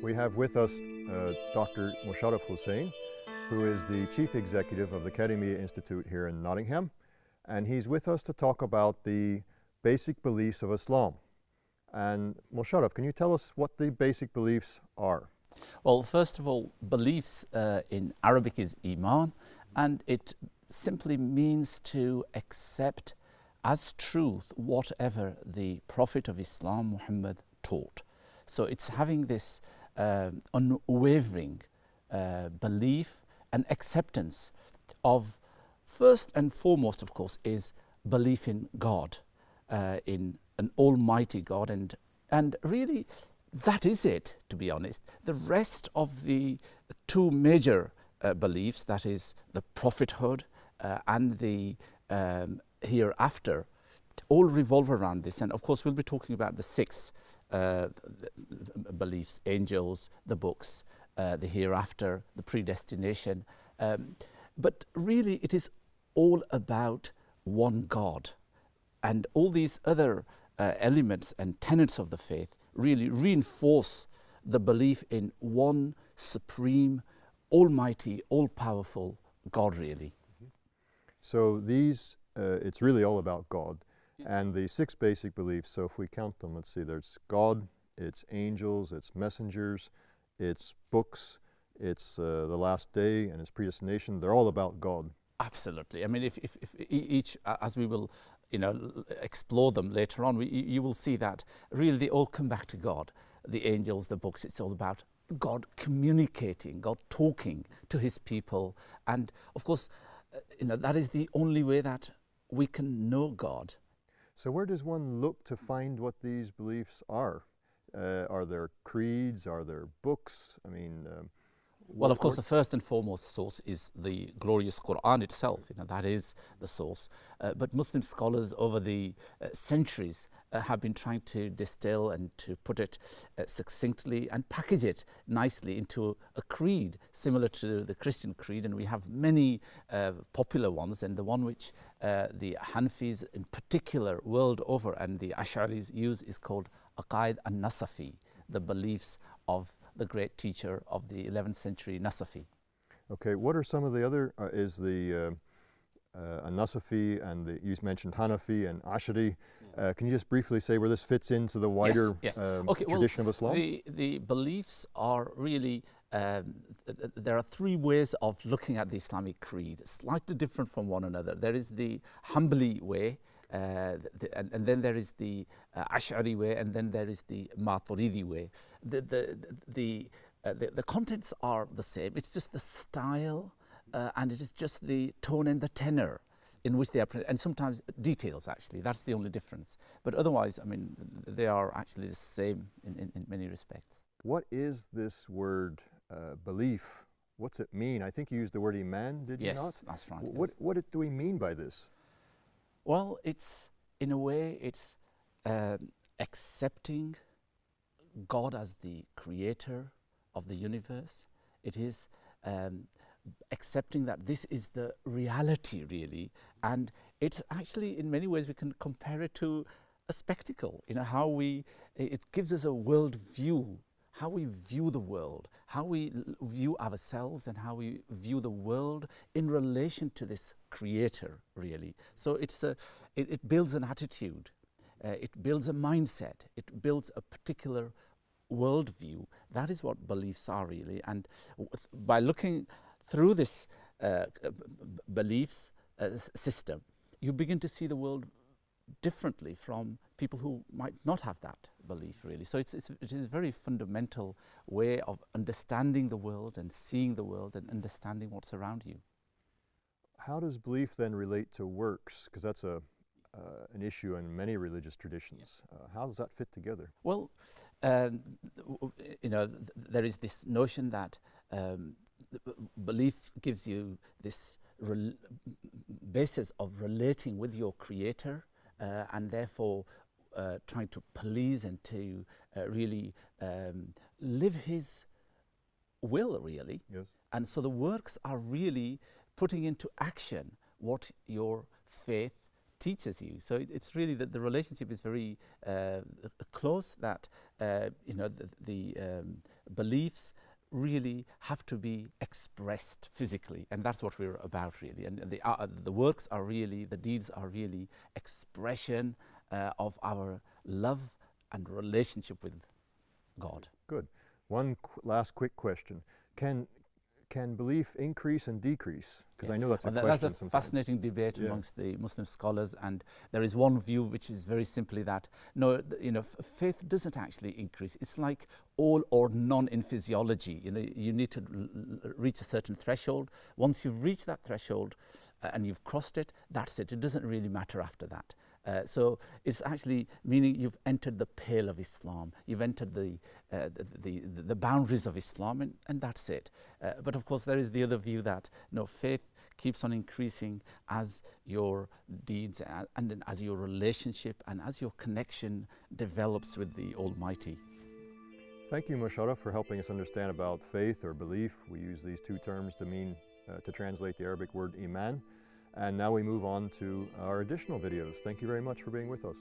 We have with us Dr. Musharraf Hussain, who is the Chief Executive of the Kadimiyya Institute here in Nottingham, and he's with us to talk about the basic beliefs of Islam. And Musharraf, can you tell us what the basic beliefs are? Well, first of all, beliefs in Arabic is iman, and it simply means to accept as truth whatever the Prophet of Islam, Muhammad, taught. So it's having this unwavering belief and acceptance of, first and foremost, of course, is belief in God, in an almighty God, and really that is it, to be honest. The rest of the two major beliefs, that is the prophethood and the hereafter, all revolve around this. And of course we'll be talking about the six beliefs: angels, the books, the hereafter, the predestination. But really it is all about one God. And all these other elements and tenets of the faith really reinforce the belief in one supreme, almighty, all-powerful God, really. So these, it's really all about God. And the six basic beliefs, so if we count them, let's see, there's God, it's angels, it's messengers, it's books, it's the last day, and it's predestination. They're all about God. Absolutely. I mean, if each, as we will explore them later on, you will see that really they all come back to God. The angels, the books, it's all about God communicating, God talking to his people. And of course, that is the only way that we can know God. So where does one look to find what these beliefs are? Are there creeds? Are there books? I mean, well, of course, the first and foremost source is the glorious Quran itself. That is the source. But Muslim scholars over the centuries have been trying to distill and to put it succinctly and package it nicely into a creed similar to the Christian creed. And we have many popular ones, and the one which the Hanafis in particular world over and the Ash'aris use is called Aqaid al-Nasafi, the beliefs of the great teacher of the 11th century, Nasafi. Okay, what are some of the other, is the Nasafi, and you mentioned Hanafi and Ash'ari. Can you just briefly say where this fits into the wider tradition of Islam? The beliefs are really, there are three ways of looking at the Islamic creed, slightly different from one another. There is the Hanbali way, and then there is the Ash'ari way, and then there is the Maturidi way. The contents are the same. It's just the style, and it is just the tone and the tenor in which they are, and sometimes details actually. That's the only difference. But otherwise, I mean, they are actually the same in many respects. What is this word belief? What's it mean? I think you used the word iman, did you not? Yes, that's right. What do we mean by this? Well, it's, in a way, it's accepting God as the creator of the universe. It is accepting that this is the reality, really. And it's actually, in many ways, we can compare it to a spectacle. How it gives us a world view, how we view the world, how we view ourselves, and how we view the world in relation to this creator, really. So it builds an attitude, it builds a mindset, it builds a particular worldview. That is what beliefs are, really. And by looking through this beliefs system, you begin to see the world differently from people who might not have that belief, really. So it is a very fundamental way of understanding the world and seeing the world and understanding what's around you. How does belief then relate to works? Because that's an issue in many religious traditions. How does that fit together? Well, there is this notion that belief gives you this basis of relating with your creator, and therefore trying to please and to really live his will, really. Yes. And so the works are really putting into action what your faith teaches you. So it's really that the relationship is very close, that you know, the beliefs really have to be expressed physically, and that's what we're about really. And the works are really, the deeds are really expression of our love and relationship with God. Good. One last quick question. Can belief increase and decrease? Because I know that's a question That's a sometimes. fascinating debate amongst the Muslim scholars, and there is one view which is very simply that no, you know, faith doesn't actually increase. It's like all or none in physiology. You know, you need to reach a certain threshold. Once you've reached that threshold and you've crossed it, that's it. It doesn't really matter after that. So it's actually meaning you've entered the pale of Islam, you've entered the boundaries of Islam, and that's it. But of course there is the other view that no, faith keeps on increasing as your deeds and as your relationship and as your connection develops with the Almighty. Thank you, Musharraf, for helping us understand about faith or belief. We use these two terms to mean, to translate the Arabic word iman. And now we move on to our additional videos. Thank you very much for being with us.